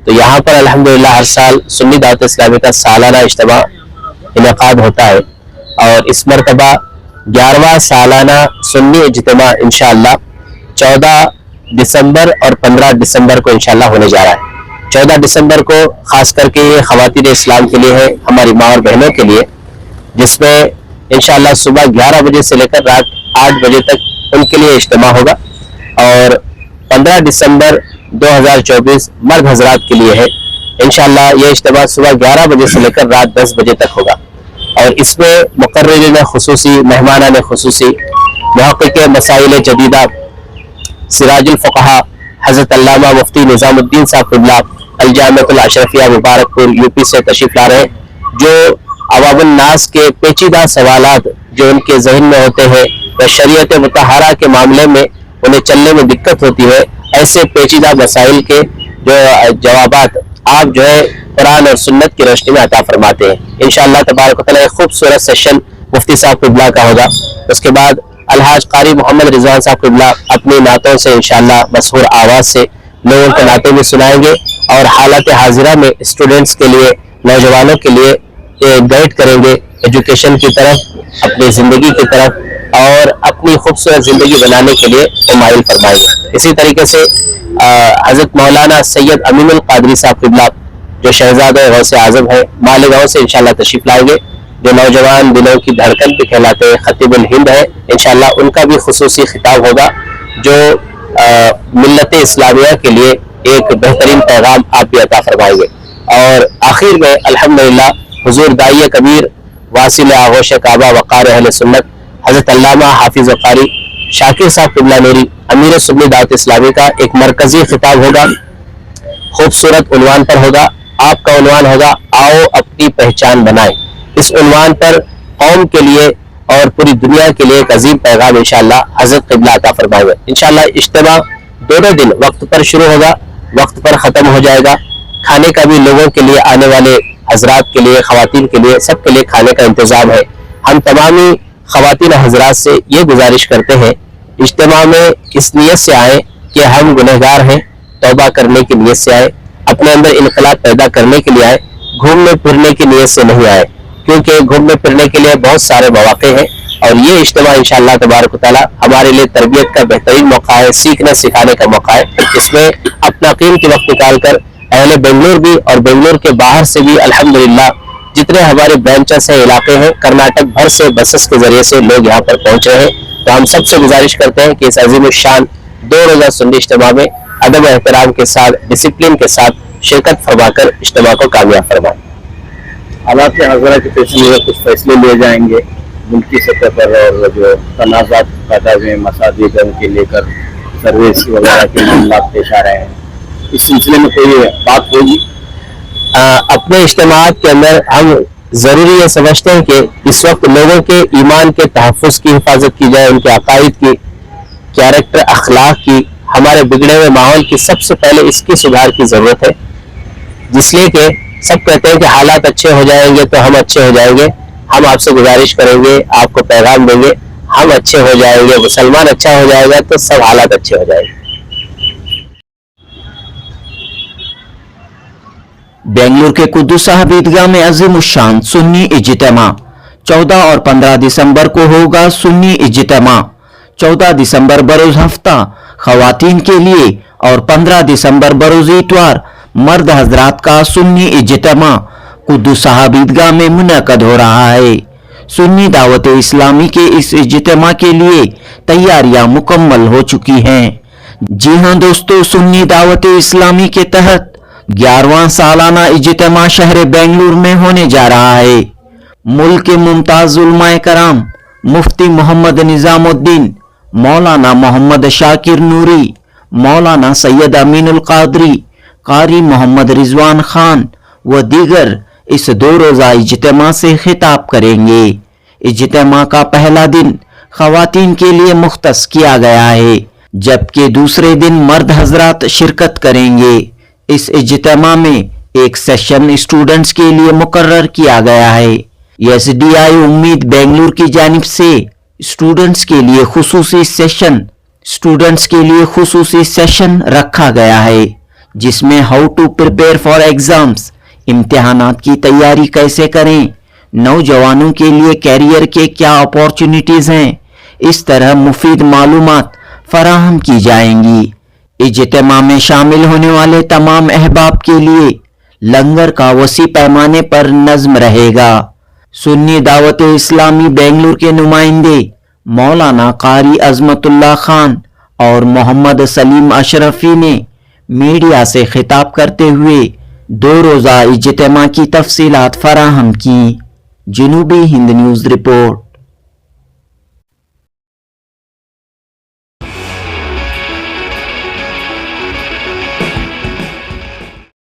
تو یہاں پر الحمدللہ ہر سال سنی دعوت اسلامی کا سالانہ اجتماع انعقاد ہوتا ہے، اور اس مرتبہ 11واں سالانہ سنی اجتماع انشاءاللہ 14 دسمبر اور 15 دسمبر کو انشاءاللہ ہونے جا رہا ہے۔ 14 دسمبر کو خاص کر کے یہ خواتین اسلام کے لیے ہے، ہماری ماں اور بہنوں کے لیے، جس میں انشاءاللہ صبح 11 بجے سے لے کر رات 8 بجے تک ان کے لیے اجتماع ہوگا، اور 15 دسمبر 2024 مرد حضرات کے لیے ہے۔ انشاءاللہ یہ اجتماع صبح 11 بجے سے لے کر رات 10 بجے تک ہوگا، اور اس میں مقررین خصوصی، مہمانان خصوصی، محقق مسائل جدیدہ سراج الفقہا حضرت علامہ مفتی نظام الدین صاحب قبلہ الجامعۃ الاشرفیہ مبارک پور یو پی سے تشریف لا رہے ہیں، جو عوام الناس کے پیچیدہ سوالات جو ان کے ذہن میں ہوتے ہیں یا شریعت مطہرہ کے معاملے میں انہیں چلنے میں دقت ہوتی ہے، ایسے پیچیدہ مسائل کے جو جوابات آپ جو ہے قرآن اور سنت کی روشنی میں عطا فرماتے ہیں۔ انشاءاللہ تبارک و تعالیٰ ایک خوبصورت سیشن مفتی صاحب قبلہ کا ہوگا۔ اس کے بعد الحاج قاری محمد رضوان صاحب قبلہ اپنی نعتوں سے انشاءاللہ مسحور آواز سے لوگوں کو نعتیں بھی سنائیں گے، اور حالت حاضرہ میں اسٹوڈنٹس کے لیے، نوجوانوں کے لیے گائیڈ کریں گے ایجوکیشن کی طرف، اپنی زندگی کی طرف، اور اپنی خوبصورت زندگی بنانے کے لیے مائل فرمائیں گے۔ اسی طریقے سے حضرت مولانا سید امین القادری صاحب قبلہ جو شہزادہ غوث اعظم ہے، مالیگاؤں سے انشاءاللہ تشریف لائیں گے، جو نوجوان دلوں کی دھڑکن بھی کہلاتے ہیں، خطیب الہند ہے، انشاءاللہ ان کا بھی خصوصی خطاب ہوگا، جو ملت اسلامیہ کے لیے ایک بہترین پیغام آپ بھی عطا فرمائیں گے۔ اور آخر میں الحمدللہ حضور داعی کبیر واصل آغوش کعبہ وقار اہل سنت حضرت علامہ حافظ قاری شاکر صاحب قبلہ نوری امیر سنی دعوت اسلامی کا ایک مرکزی خطاب ہوگا، خوبصورت عنوان پر ہوگا۔ آپ کا عنوان ہوگا آؤ اپنی پہچان بنائیں۔ اس عنوان پر قوم کے لیے اور پوری دنیا کے لیے ایک عظیم پیغام انشاءاللہ حضرت قبلہ عطا فرمائیں گے۔ انشاءاللہ اجتماع دونوں دن وقت پر شروع ہوگا، وقت پر ختم ہو جائے گا۔ کھانے کا بھی لوگوں کے لیے، آنے والے حضرات کے لیے، خواتین کے لیے، سب کے لیے کھانے کا انتظام ہے۔ ہم تمامی خواتین حضرات سے یہ گزارش کرتے ہیں اجتماع میں اس نیت سے آئیں کہ ہم گنہگار ہیں، توبہ کرنے کی نیت سے آئیں، اپنے اندر انقلاب پیدا کرنے کے لیے آئیں، گھومنے پھرنے کی نیت سے نہیں آئے، کیونکہ گھومنے پھرنے کے لیے بہت سارے مواقع ہیں، اور یہ اجتماع انشاءاللہ تبارک و تعالیٰ ہمارے لیے تربیت کا بہترین موقع ہے، سیکھنے سکھانے کا موقع ہے۔ اس میں اپنا قیمتی وقت نکال کر اہل بنگلور بھی اور بنگلور کے باہر سے بھی الحمدللہ جتنے ہمارے برانچز ہیں، علاقے ہیں، کرناٹک بھر سے بسز کے ذریعے سے لوگ یہاں پر پہنچ رہے ہیں۔ تو ہم سب سے گزارش کرتے ہیں کہ اس عظیم الشان 2 روزہ سنی اجتماع میں ادب و احترام کے ساتھ، ڈسپلن کے ساتھ شرکت فرما کر اجتماع کو کامیاب فرمائیں۔ حالات حاضرہ کے پیش میں کچھ فیصلے لیے جائیں گے ملکی سطح پر، اور جو تنازعات پیدا ہوئے مساجد ان کے لے کر سروس وغیرہ کے معاملات پیش آ رہے ہیں، اس سلسلے میں کوئی بات ہوگی؟ اپنے اجتماعات کے اندر ہم ضروری یہ سمجھتے ہیں کہ اس وقت لوگوں کے ایمان کے تحفظ کی حفاظت کی جائے، ان کے عقائد کی، کیریکٹر، اخلاق کی، ہمارے بگڑے ہوئے ماحول کی سب سے پہلے اس کی سدھار کی ضرورت ہے، جس لیے کہ سب کہتے ہیں کہ حالات اچھے ہو جائیں گے تو ہم اچھے ہو جائیں گے۔ ہم آپ سے گزارش کریں گے، آپ کو پیغام دیں گے، ہم اچھے ہو جائیں گے، مسلمان اچھا ہو جائے گا تو سب حالات اچھے ہو جائیں گے۔ بنگلور کے قدس صاحب عیدگاہ میں عظیم الشان سنی اجتماع 14 اور 15 دسمبر کو ہوگا سنی اجتماع۔ 14 دسمبر بروز ہفتہ خواتین کے لیے اور 15 دسمبر بروز اتوار مرد حضرات کا سنی اجتماع قدس صاحب عیدگاہ میں منعقد ہو رہا ہے۔ سنی دعوت اسلامی کے اس اجتماع کے لیے تیاریاں مکمل ہو چکی ہیں۔ جی ہاں دوستو، سنی دعوت اسلامی کے تحت 11واں سالانہ اجتماع شہر بنگلور میں ہونے جا رہا ہے۔ ملک کے ممتاز علماء کرام مفتی محمد نظام الدین، مولانا محمد شاکر نوری، مولانا سید امین القادری، قاری محمد رضوان خان و دیگر اس 2 روزہ اجتماع سے خطاب کریں گے۔ اجتماع کا پہلا دن خواتین کے لیے مختص کیا گیا ہے، جبکہ دوسرے دن مرد حضرات شرکت کریں گے۔ اس اجتماع میں ایک سیشن اسٹوڈنٹس کے لیے مقرر کیا گیا ہے۔ ایس ڈی آئی امید بنگلور کی جانب سے اسٹوڈنٹس کے لیے خصوصی سیشن رکھا گیا ہے، جس میں how to prepare for exams, امتحانات کی تیاری کیسے کریں، نوجوانوں کے لیے کیریئر کے کیا اپارچونٹیز ہیں، اس طرح مفید معلومات فراہم کی جائیں گی۔ اجتماع میں شامل ہونے والے تمام احباب کے لیے لنگر کا وسیع پیمانے پر نظم رہے گا۔ سنی دعوت اسلامی بنگلور کے نمائندے مولانا قاری عظمت اللہ خان اور محمد سلیم اشرفی نے میڈیا سے خطاب کرتے ہوئے 2 روزہ اجتماع کی تفصیلات فراہم کی۔ جنوبی ہند نیوز رپورٹ۔